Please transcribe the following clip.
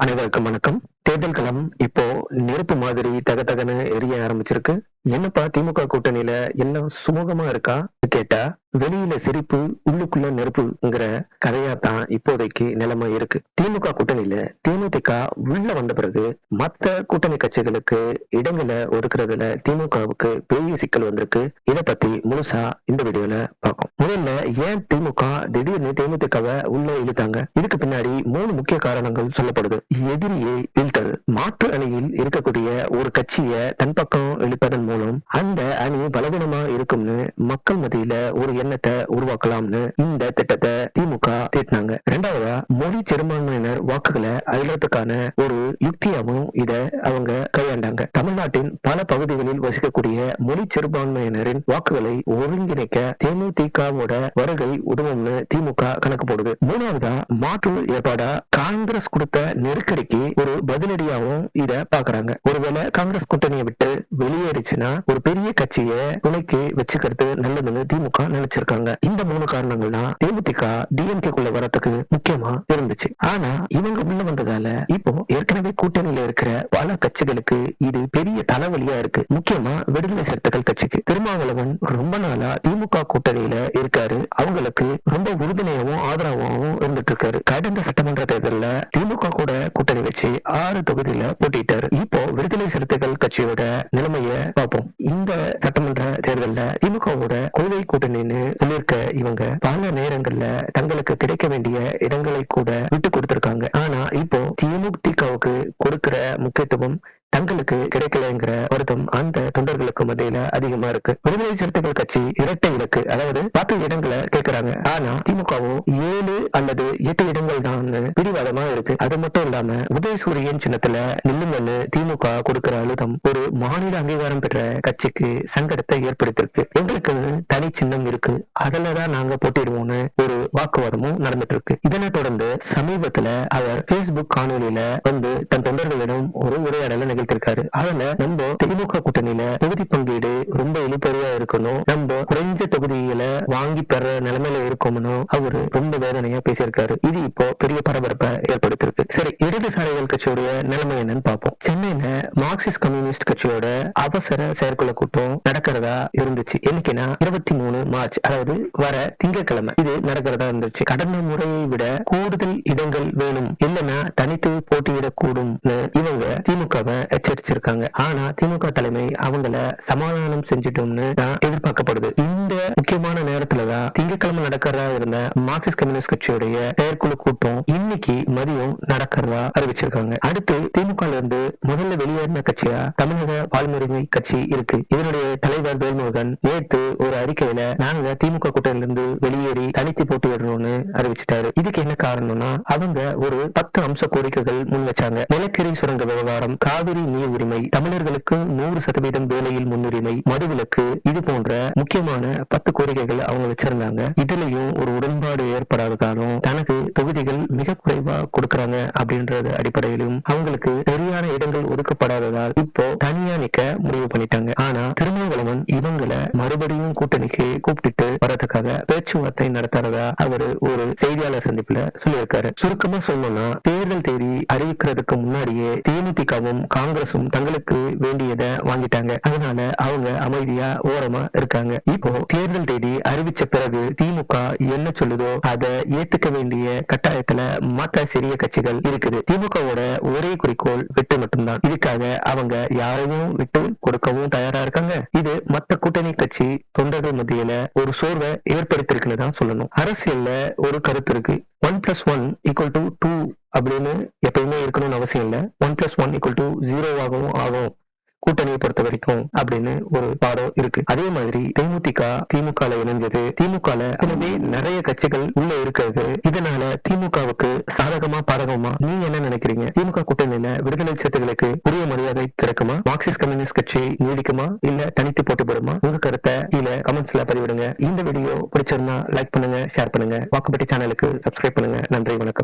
அனைவருக்கும் வணக்கம். தேர்தல் களம் இப்போ நெருப்பு மாதிரி தகதகன்னு எரிய ஆரம்பிச்சிருக்கு. என்னப்பா திமுக கூட்டணியில எல்லாம் சுமூகமா இருக்கா கேட்டா, வெளியில சிரிப்பு உள்ளுக்குள்ள நெருப்புங்கிற கதையாத்தான் இப்போதைக்கு நிலைமை இருக்கு. திமுக கூட்டணியில தேமுதிக உள்ள வந்த பிறகு மத்த கூட்டணி கட்சிகளுக்கு இடங்களை ஒதுக்குறதுல திமுகவுக்கு பெரிய சிக்கல் வந்திருக்கு. இதை பத்தி முழுசா இந்த வீடியோல பார்ப்போம். முதல்ல ஏன் திமுக திடீர்னு தேமுதிகவை உள்ள இழுத்தாங்க? இதுக்கு பின்னாடி 3 முக்கிய காரணங்கள் சொல்லப்படுது. எதிரியை வீழ்த்தது. மாற்று அணியில் இருக்கக்கூடிய ஒரு கட்சியை தன் பக்கம் இழுப்பதன் மூலம் அந்த அணி பலவீனமா இருக்கும்னு மக்கள் மத்தியில ஒரு எண்ணத்தை உருவாக்கலாம்னு இந்த திட்டத்தை திமுக தீட்டினாங்க. இரண்டாவதா, மொழி சிறுபான்மையினர் வாக்குகளை அழுறதுக்கான ஒரு யுக்தியாவும் இத அவங்க கையாண்டாங்க. தமிழ்நாட்டின் பல பகுதிகளில் வசிக்கக்கூடிய மொழி சிறுபான்மையினரின் வாக்குகளை ஒருங்கிணைக்க தேமுதிகவோட வருகை உதவும்னு திமுக கணக்கு போடுது. மூணாவதா, மாற்று ஏற்பாடா காங்கிரஸ் கொடுத்த நெருக்கடிக்கு ஒரு பதிலடியாகவும் இத பாக்குறாங்க. ஒருவேளை காங்கிரஸ் கூட்டணியை விட்டு வெளியேறிச்சுன்னா ஒரு பெரிய கட்சியை துணைக்கு வச்சுக்கிறது நல்லதுன்னு திமுக நினைச்சிருக்காங்க. இந்த 3 காரணங்கள் தான் தேமுதிக டிஎம்கேக்குள்ள வரத்துக்கு முக்கியமா இருந்துச்சு. ஆனா இவங்க உள்ள வந்ததால இப்போ ஏற்கனவே கூட்டணியில இருக்கிற பல கட்சிகளுக்கு இது பெரிய தலைவலியா இருக்கு. முக்கியமா விடுதலை சிறுத்தைகள் கட்சிக்கு. திருமாவளவன் ரொம்ப நாளா திமுக கூட்டணியில இருக்காரு. அவங்களுக்கு ரொம்ப உறுதுணையாவும் ஆதரவாகவும் இருந்துட்டு இருக்காரு. கடந்த சட்டமன்ற தேர்தலில் திமுக கூட கூட்டணி வச்சு 6 தொகுதியில போட்டிட்டாரு. இப்போ விடுதலை சிறுத்தைகள் கட்சியோட நிலைமைய பார்ப்போம். இந்த சட்டமன்ற தேர்தலில் திமுகவோட கொள்கை கூட்டணின்னு சொல்லியிருக்க இவங்க பல நேரங்கள்ல தங்களுக்கு கிடைக்க வேண்டிய இடங்களை கூட விட்டு கொடுத்திருக்காங்க. ஆனா இப்போ தேமுதிகவுக்கு கொடுக்கிற முக்கியத்துவம் தங்களுக்கு கிடைக்கலங்கிற வருத்தம் அந்த தொண்டர்களுக்கு மத்தியில அதிகமா இருக்கு. விடுதலை சிறுத்தைகள் கட்சி இரட்டை இலக்கு, அதாவது 10 இடங்களை கேட்கிறாங்க. ஆனா திமுகவோ 7 அல்லது 8 இடங்கள் தான் பிடிவாதமா இருக்கு. அது மட்டும் இல்லாம உதயசூரியன் சின்னத்துல நில்லுங்கன்னு திமுக கொடுக்கிற அழுத்தம் ஒரு மாநில அங்கீகாரம் பெற்ற கட்சிக்கு சங்கடத்தை ஏற்படுத்திருக்கு. எங்களுக்கு தனி சின்னம் இருக்கு, அதுலதான் நாங்க போட்டிடுவோம்னு ஒரு வாக்குவாதமும் நடந்துட்டு இருக்கு. இதனை தொடர்ந்து சமீபத்துல அவர் பேஸ்புக் காணொலியில வந்து தன் தொண்டர்களிடம் ஒரு உரையாடலை நிகழ்த்திருக்காரு. அதுல நம்ம திமுக கூட்டணியில தொகுதி பங்கீடு ரொம்ப இழுப்பறியா இருக்கணும், நம்ம குறைஞ்ச தொகுதிகளை வாங்கி பெற நிலைமையில இருக்கணும் அவரு ரொம்ப வேதனையா பேசியிருக்காரு. இது இப்போ பெரிய பரபரப்பை ஏற்படுத்திருக்கு. சரி, இடதுசாரிகள் கட்சியோட நிலைமை என்னன்னு பார்ப்போம். சென்னையில மார்க்சிஸ்ட் கம்யூனிஸ்ட் கட்சியோட அவசர செயற்குழு கூட்டம் நடக்கிறதா இருந்துச்சு. என்னைக்குன்னா 23 மார்ச், அதாவது வர திங்கட்கிழமை இது நடக்கிறதா இருந்துச்சு. கடந்த முறையை விட கூடுதல் இடங்கள் வேணும், இல்லைன்னா தனித்து போட்டியிடக்கூடும் இவங்க திமுகவை எச்சரிச்சிருக்காங்க. ஆனா திமுக தலைமை அவங்கள சமாதானம் செஞ்சிட்டோம்னு எதிர்பார்க்கப்படுது. இந்த முக்கியமான நேரத்துலதான் திங்கட்கிழமை நடக்கிறதா இருந்த மார்க்சிஸ்ட் கம்யூனிஸ்ட் கட்சியுடைய செயற்குழு கூட்டம் இன்னைக்கு மதியம் நடக்கிறதா அறிவிச்சிருக்காங்க. அடுத்து திமுக இருந்து முதல்ல வெளியேறின கட்சியா தமிழக வாழ்முறைமை கட்சி இருக்கு. இதனுடைய தலைவர் வேல்முருகன் நேற்று ஒரு அறிக்கையில நாங்க திமுக கூட்டணியிலிருந்து வெளியேறி தனித்து போட்டியிடணும்னு அறிவிச்சிட்டாரு. இதுக்கு என்ன காரணம்னா அவங்க ஒரு 10 அம்ச கோரிக்கைகள் முன் வச்சாங்க. நிலக்கரி சுரங்க விவகாரம், காவிரி நீர் உரிமை, தமிழர்களுக்கு 100% வேலையில் முன்னுரிமை, மதுவிலக்கு, இது போன்ற முக்கியமான 10 கோரிக்கைகள் அவங்க வச்சிருந்தாங்க. இதுலயும் ஒரு உடன்பாடு ஏற்படாததாலும் தனக்கு தொகுதிகள் மிக குறைவா கொடுக்கறாங்க அப்படின்றது அடிப்படையிலும் அவங்களுக்கு சரியான இடங்கள் ஒதுக்கப்படாததால் இப்போ தனியா நிக்க முடிவு பண்ணிட்டாங்க. ஆனா திருமாவளவன் இவங்களை மறுபடியும் கூட்டணிக்கு கூப்பிட்டு வரதுக்காக பேச்சுவார்த்தை நடத்துறதா அவரு ஒரு செய்தியாளர் சந்திப்புல சொல்லியிருக்காரு. சுருக்கமா சொல்லணும்னா தேர்தல் தேதி அறிவிக்கிறதுக்கு முன்னாடியே தேமுதிகவும் காங்கிரசும் தங்களுக்கு வேண்டியதை வாங்கிட்டாங்க. அதனால அவங்க அமைதியா ஓரமா இருக்காங்க. இப்போ தேர்தல் தேதி அறிவிச்ச பிறகு திமுக என்ன சொல்லுதோ அதை ஏத்துக்க வேண்டிய கட்டாயத்துல மற்ற சிறிய கட்சிகள் இருக்குது. திமுகவோட ஒரே குறிக்கோள் வெற்றி மட்டும்தான். இதுக்காக அவங்க யாரையும் விட்டு கொடுக்கவும் தயாரா இருக்காங்க. இது மற்ற கூட்டணி கட்சி தொண்டர்கள் மத்தியில ஒரு சோர்வை ஏற்படுத்திருக்குன்னு தான் சொல்லணும். அரசியல்ல ஒரு கருத்து இருக்கு, 1+1 = 2 அப்படின்னு எப்பயுமே இருக்கணும்னு அவசியம் இல்ல. 1+1 = 0 ஆகும் கூட்டணியை பொறுத்த வரைக்கும் அப்படின்னு ஒரு பாடம் இருக்கு. அதே மாதிரி திமுக இணைஞ்சது. திமுக நிறைய கட்சிகள் உள்ள இருக்கிறது. இதனால திமுகவுக்கு சாதகமா பாதகமா நீங்க என்ன நினைக்கிறீங்க? திமுக கூட்டணியில விடுதலை சிறுத்தைகளுக்கு உரிய மரியாதை கிடைக்குமா? மார்க்சிஸ்ட் கம்யூனிஸ்ட் கட்சி நீடிக்குமா, இல்ல தனித்து போட்டு போடுமா? உங்க கருத்தை கீழே கமெண்ட்ஸ்ல பதிவிடுங்க. இந்த வீடியோ பிடிச்சிருந்தா லைக் பண்ணுங்க, ஷேர் பண்ணுங்க. வாக்குப்பட்டி சேனலுக்கு சப்ஸ்கிரைப் பண்ணுங்க. நன்றி, வணக்கம்.